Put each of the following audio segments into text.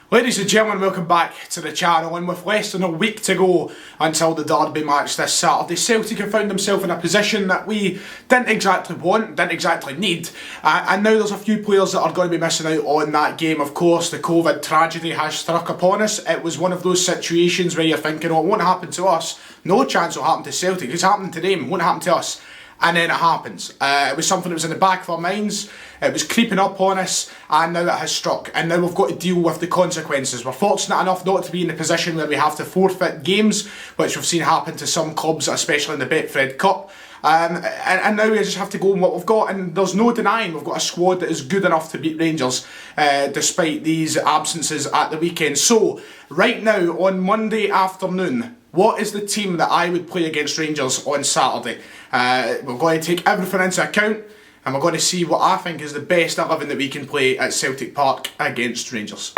Ladies and gentlemen, welcome back to the channel, and with less than a week to go until the derby match this Saturday, Celtic have found themselves in a position that we didn't exactly want, didn't exactly need, and now there's a few players that are going to be missing out on that game. Of course, the COVID tragedy has struck upon us. It was one of those situations where you're thinking, oh, it won't happen to us, no chance it'll happen to Celtic, it's happening to them, it won't happen to us. And then it happens. It was something that was in the back of our minds, it was creeping up on us, and now it has struck. And now we've got to deal with the consequences. We're fortunate enough not to be in a position where we have to forfeit games, which we've seen happen to some clubs, especially in the Betfred Cup. And now we just have to go on what we've got, and there's no denying we've got a squad that is good enough to beat Rangers despite these absences at the weekend. So, right now, on Monday afternoon, what is the team that I would play against Rangers on Saturday? We're going to take everything into account, and we're going to see what I think is the best 11 that we can play at Celtic Park against Rangers.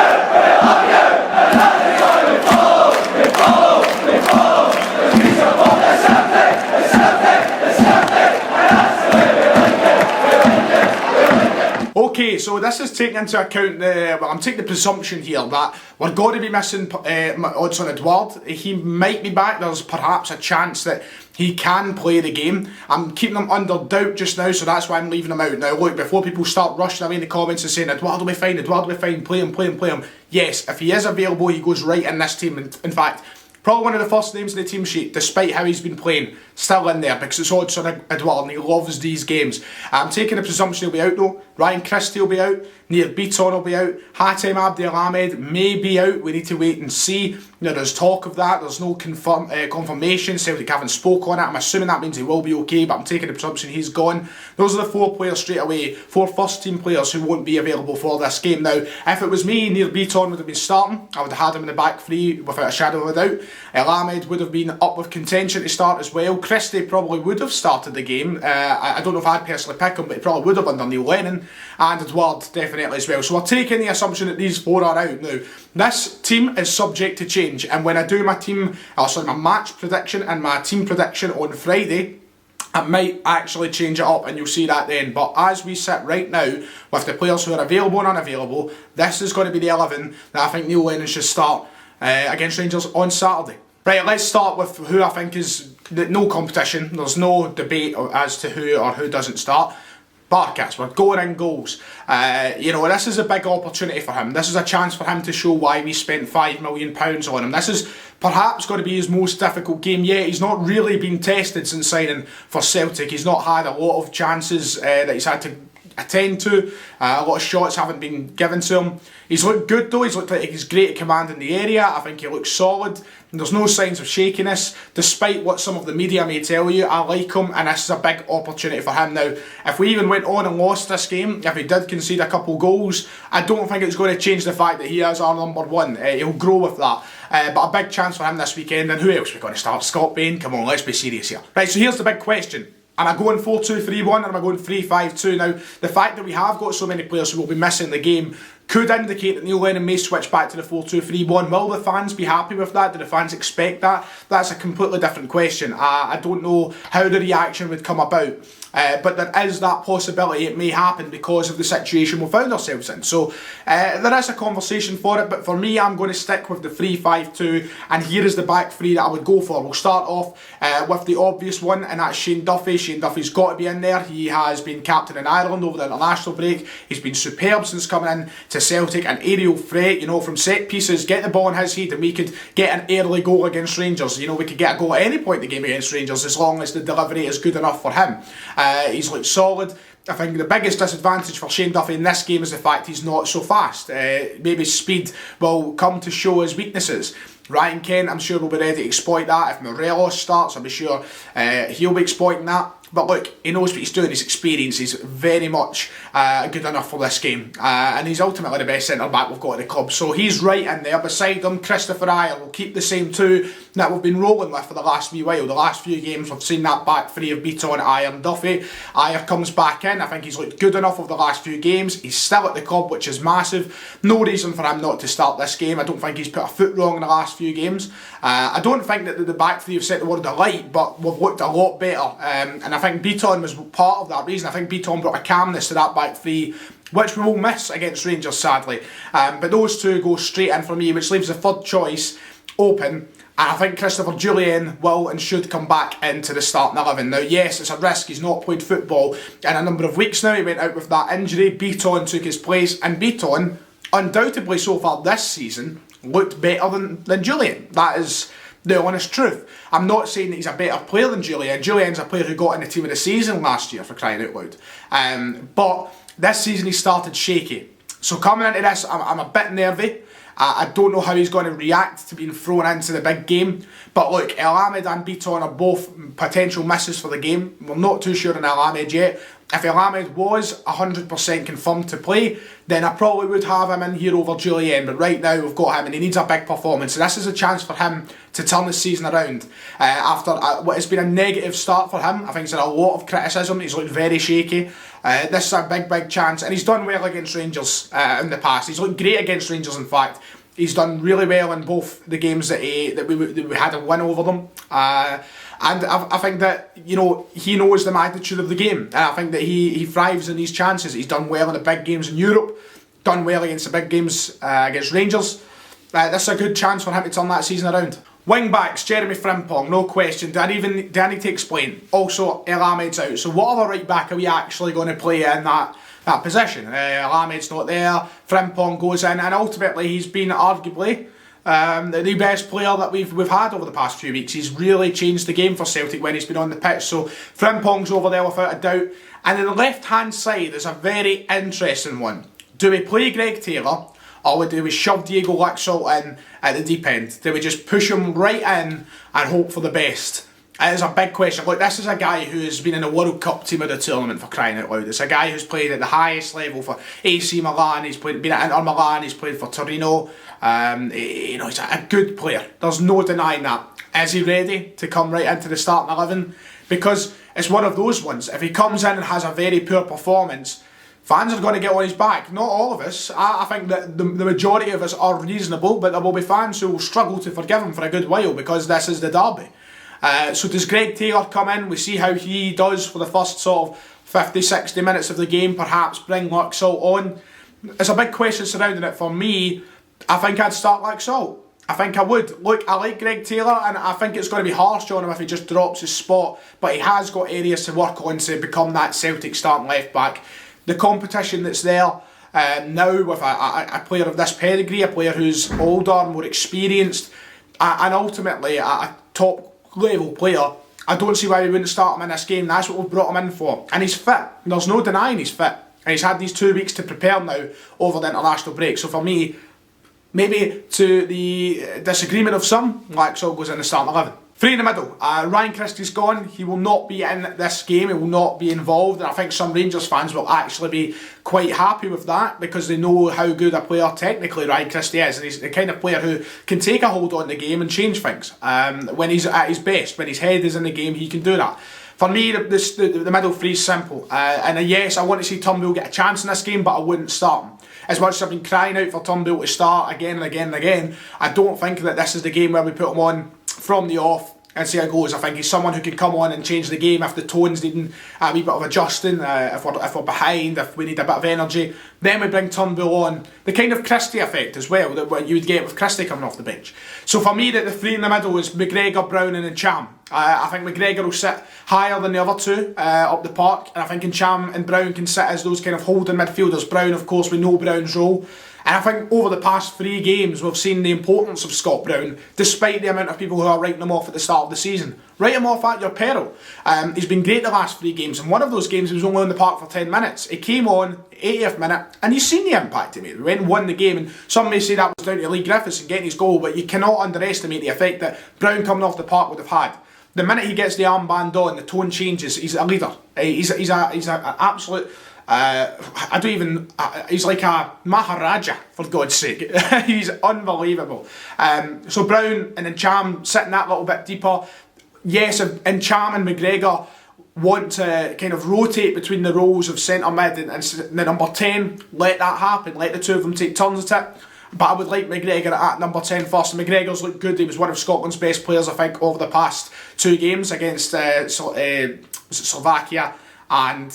Okay, so this is taking into account I'm taking the presumption here that we're going to be missing odds on Edouard. He might be back. There's perhaps a chance that he can play the game. I'm keeping him under doubt just now, so that's why I'm leaving him out. Now look, before people start rushing away in the comments and saying Edouard will be fine, Edouard will be fine, play him. Yes, if he is available, he goes right in this team. In fact, probably one of the first names in the team sheet, despite how he's been playing, still in there because it's odds on Edouard and he loves these games. I'm taking the presumption he'll be out though. Ryan Christie will be out, Bitton will be out, Hatem Abdelhamed may be out, we need to wait and see. There's talk of that, there's no confirmation, Celtic haven't spoke on it. I'm assuming that means he will be okay, but I'm taking the presumption he's gone. Those are the four players straight away, four first team players who won't be available for this game. Now, if it was me, Bitton would have been starting. I would have had him in the back three without a shadow of a doubt. Elhamed would have been up with contention to start as well. Christie probably would have started the game. I don't know if I'd personally pick him, but he probably would have under Neil Lennon, and Edouard definitely as well. So we're taking the assumption that these four are out. Now, this team is subject to change, and when I do my my match prediction and my team prediction on Friday, I might actually change it up, and you'll see that then. But as we sit right now, with the players who are available and unavailable, this is going to be the 11 that I think Neil Lennon should start against Rangers on Saturday. Right, let's start with who I think is no competition. There's no debate as to who doesn't start. Barkas, we're going in goals. This is a big opportunity for him. This is a chance for him to show why we spent £5 million on him. This is perhaps going to be his most difficult game yet. He's not really been tested since signing for Celtic. He's not had a lot of chances that he's had to attend to. A lot of shots haven't been given to him. He's looked good though. He's looked like he's great at command in the area. I think he looks solid. There's no signs of shakiness, despite what some of the media may tell you. I like him, and this is a big opportunity for him. Now, if we even went on and lost this game, if he did concede a couple goals, I don't think it's going to change the fact that he is our number one. He'll grow with that. But a big chance for him this weekend. And who else are we going to start? Scott Bain? Come on, let's be serious here. Right, so here's the big question. Am I going 4-2-3-1 or am I going 3-5-2? Now, the fact that we have got so many players who will be missing the game could indicate that Neil Lennon may switch back to the 4-2-3-1. Will the fans be happy with that? Do the fans expect that? That's a completely different question. I don't know how the reaction would come about. But there is that possibility it may happen because of the situation we found ourselves in. So there is a conversation for it, but for me I'm going to stick with the 3-5-2, and here is the back three that I would go for. We'll start off with the obvious one, and that's Shane Duffy. Shane Duffy's got to be in there. He has been captain in Ireland over the international break. He's been superb since coming in to Celtic, an aerial threat, from set pieces, get the ball in his head, and we could get an early goal against Rangers. We could get a goal at any point in the game against Rangers as long as the delivery is good enough for him. He's looked solid. I think the biggest disadvantage for Shane Duffy in this game is the fact he's not so fast. Maybe speed will come to show his weaknesses. Ryan Kent, I'm sure, will be ready to exploit that. If Morelos starts, I'm sure he'll be exploiting that. But look, he knows what he's doing, his experience is very much good enough for this game. And he's ultimately the best centre-back we've got in the club. So he's right in there. Beside him, Christopher Ayer will keep the same two that we've been rolling with for the last wee while. The last few games we've seen that back three of Bitton, Ayer and Duffy. Ayer comes back in. I think he's looked good enough over the last few games. He's still at the club, which is massive. No reason for him not to start this game. I don't think he's put a foot wrong in the last few games. I don't think that the back three have set the world alight, but we've looked a lot better. And I think Bitton was part of that reason. I think Bitton brought a calmness to that back three, which we will miss against Rangers, sadly. But those two go straight in for me, which leaves the third choice open. And I think Christopher Jullien will and should come back into the starting 11. Now, yes, it's a risk. He's not played football in a number of weeks now. He went out with that injury. Bitton took his place. And Bitton, undoubtedly so far this season, looked better than Jullien. That is the honest truth. I'm not saying that he's a better player than Jullien. Julien's a player who got in the team of the season last year, for crying out loud. But this season he started shaky. So coming into this, I'm a bit nervy. I don't know how he's going to react to being thrown into the big game. But look, El Ahmed and Bitton are both potential misses for the game. We're not too sure on El Ahmed yet. If El Ahmed was 100% confirmed to play, then I probably would have him in here over Jullien. But right now we've got him and he needs a big performance. So this is a chance for him to turn the season around. After what has been a negative start for him, I think he's had a lot of criticism. He's looked very shaky. This is a big chance. And he's done well against Rangers in the past. He's looked great against Rangers, in fact. He's done really well in both the games that we had a win over them. And I think that, you know, he knows the magnitude of the game. And I think that he thrives in these chances. He's done well in the big games in Europe, done well against the big games against Rangers. This is a good chance for him to turn that season around. Wing backs, Jeremy Frimpong, no question. Do I need to explain? Also, El Ahmed's out. So what other right back are we actually going to play in that position? El Ahmed's not there. Frimpong goes in, and ultimately he's been arguably the best player that we've had over the past few weeks. He's really changed the game for Celtic when he's been on the pitch. So Frimpong's over there without a doubt. And on the left hand side is a very interesting one. Do we play Greg Taylor, or do we shove Diego Laxalt in at the deep end? Do we just push him right in and hope for the best? It is a big question. Look, this is a guy who has been in the World Cup team of the tournament, for crying out loud. It's a guy who's played at the highest level for AC Milan. He's been at Inter Milan. He's played for Torino. He's a good player. There's no denying that. Is he ready to come right into the starting 11? Because it's one of those ones. If he comes in and has a very poor performance, fans are going to get on his back. Not all of us. I think that the majority of us are reasonable, but there will be fans who will struggle to forgive him for a good while because this is the derby. So does Greg Taylor come in? We see how he does for the first sort of 50-60 minutes of the game, perhaps bring Laxalt on. It's a big question surrounding it. For me, I think I'd start Laxalt. I think I would. Look, I like Greg Taylor, and I think it's going to be harsh on him if he just drops his spot, but he has got areas to work on to become that Celtic starting left back. The competition that's there now with a player of this pedigree, a player who's older, more experienced, and ultimately a top level player, I don't see why we wouldn't start him in this game. That's what we've brought him in for. And he's fit. There's no denying he's fit. And he's had these 2 weeks to prepare now over the international break. So for me, maybe to the disagreement of some, Laxalt goes in the starting 11. Three in the middle. Ryan Christie's gone. He will not be in this game. He will not be involved. And I think some Rangers fans will actually be quite happy with that because they know how good a player technically Ryan Christie is. And he's the kind of player who can take a hold on the game and change things. When he's at his best, when his head is in the game, he can do that. For me, the middle three is simple. Yes, I want to see Turnbull get a chance in this game, but I wouldn't start him. As much as I've been crying out for Turnbull to start again and again and again, I don't think that this is the game where we put him on from the off and see how it goes. I think he's someone who can come on and change the game if the tone's needing a wee bit of adjusting, if we're behind, if we need a bit of energy. Then we bring Turnbull on. The kind of Christie effect as well that what you would get with Christie coming off the bench. So for me, the three in the middle is McGregor, Brown and Cham. I think McGregor will sit higher than the other two up the park, and I think Cham and Brown can sit as those kind of holding midfielders. Brown, of course, we know Brown's role. And I think over the past 3 games we've seen the importance of Scott Brown, despite the amount of people who are writing him off at the start of the season. Write him off at your peril. He's been great the last 3 games, and one of those games he was only on the park for 10 minutes. He came on, 80th minute, and you've seen the impact he made. We went and won the game, and some may say that was down to Lee Griffiths and getting his goal, but you cannot underestimate the effect that Brown coming off the park would have had. The minute he gets the armband on, the tone changes. He's a leader. He's an absolute... he's like a Maharaja, for God's sake. He's unbelievable. So Brown and then Cham sitting that little bit deeper. Yes, and Cham and McGregor want to kind of rotate between the roles of centre mid and the number 10. Let that happen. Let the two of them take turns at it. But I would like McGregor at number 10 first. And McGregor's looked good. He was one of Scotland's best players, I think, over the past 2 games against was it Slovakia, and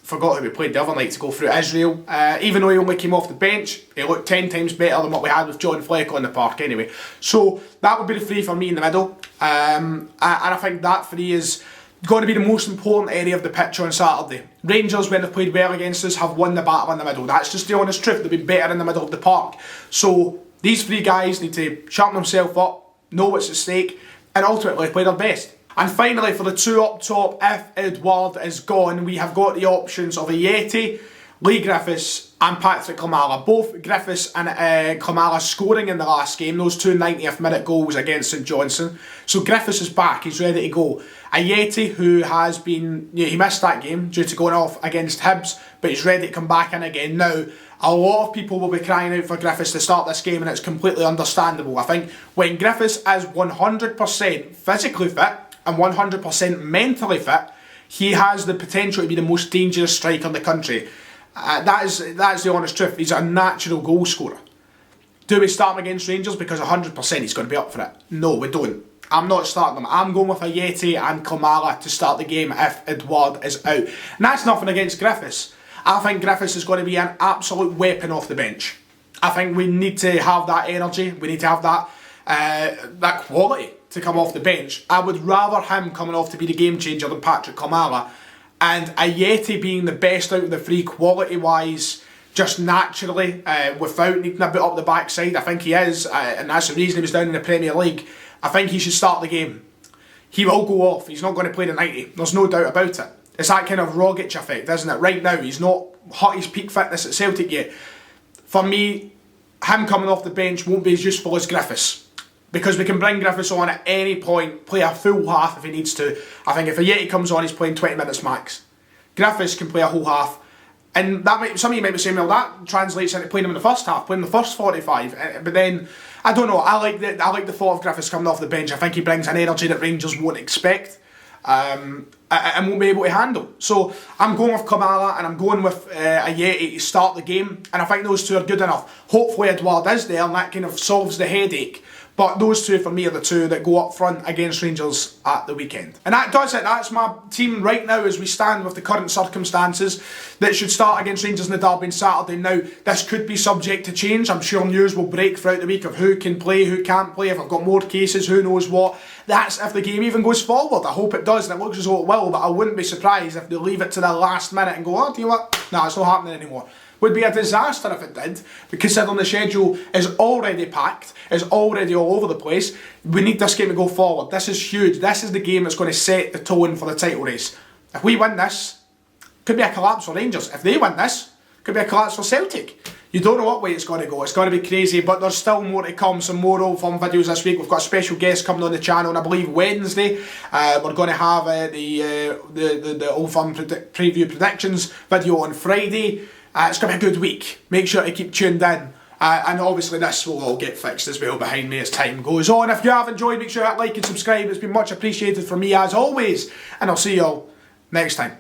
forgot who we played the other night to go through, Israel. Even though he only came off the bench, he looked 10 times better than what we had with John Fleck on the park anyway. So that would be the three for me in the middle. And I think that three is going to be the most important area of the pitch on Saturday. Rangers, when they've played well against us, have won the battle in the middle. That's just the honest truth. They've been better in the middle of the park. So these three guys need to sharpen themselves up, know what's at stake, and ultimately play their best. And finally, for the two up top, if Edouard is gone, we have got the options of Ajeti, Lee Griffiths and Patrick Klimala. Both Griffiths and Klimala scoring in the last game, those two 90th minute goals against St Johnstone. So Griffiths is back, he's ready to go. Ajeti, who has been, he missed that game due to going off against Hibs, but he's ready to come back in again now. A lot of people will be crying out for Griffiths to start this game, and it's completely understandable. I think when Griffiths is 100% physically fit and 100% mentally fit, he has the potential to be the most dangerous striker in the country. That is the honest truth. He's a natural goal scorer. Do we start him against Rangers because 100% he's going to be up for it? No, we don't. I'm not starting him. I'm going with Ajeti and Klimala to start the game if Edouard is out. And that's nothing against Griffiths. I think Griffiths is going to be an absolute weapon off the bench. I think we need to have that energy. We need to have that quality to come off the bench. I would rather him coming off to be the game changer than Patrick Klimala. And Ajeti being the best out of the three quality-wise, just naturally, without needing a bit up the backside. I think he is, and that's the reason he was down in the Premier League. I think he should start the game. He will go off. He's not going to play the 90. There's no doubt about it. It's that kind of Rogic effect, isn't it? Right now, he's not hot his peak fitness at Celtic yet. For me, him coming off the bench won't be as useful as Griffiths. Because we can bring Griffiths on at any point, play a full half if he needs to. I think if Ajeti comes on, he's playing 20 minutes max. Griffiths can play a whole half. And that some of you might be saying, well, that translates into playing him in the first half, playing the first 45. But then, I don't know, I like the thought of Griffiths coming off the bench. I think he brings an energy that Rangers won't expect. And won't be able to handle. So I'm going with Klimala and I'm going with Ajeti to start the game, and I think those two are good enough. Hopefully Edouard is there and that kind of solves the headache. But those two for me are the two that go up front against Rangers at the weekend. And that does it. That's my team right now as we stand with the current circumstances that should start against Rangers in the derby on Saturday. Now, this could be subject to change. I'm sure news will break throughout the week of who can play, who can't play. If I've got more cases, who knows what. That's if the game even goes forward. I hope it does, and it looks as though it will, but I wouldn't be surprised if they leave it to the last minute and go, oh, do you know what? No, it's not happening anymore. Would be a disaster if it did, because considering the schedule is already packed, is already all over the place. We need this game to go forward. This is huge. This is the game that's going to set the tone for the title race. If we win this, could be a collapse for Rangers. If they win this, could be a collapse for Celtic. You don't know what way it's going to go. It's going to be crazy, but there's still more to come. Some more Old Firm videos this week. We've got a special guest coming on the channel, and I believe Wednesday we're going to have the Old Firm preview predictions video on Friday. It's going to be a good week. Make sure to keep tuned in. And obviously this will all get fixed as well behind me as time goes on. If you have enjoyed, make sure to like and subscribe. It's been much appreciated from me as always. And I'll see you all next time.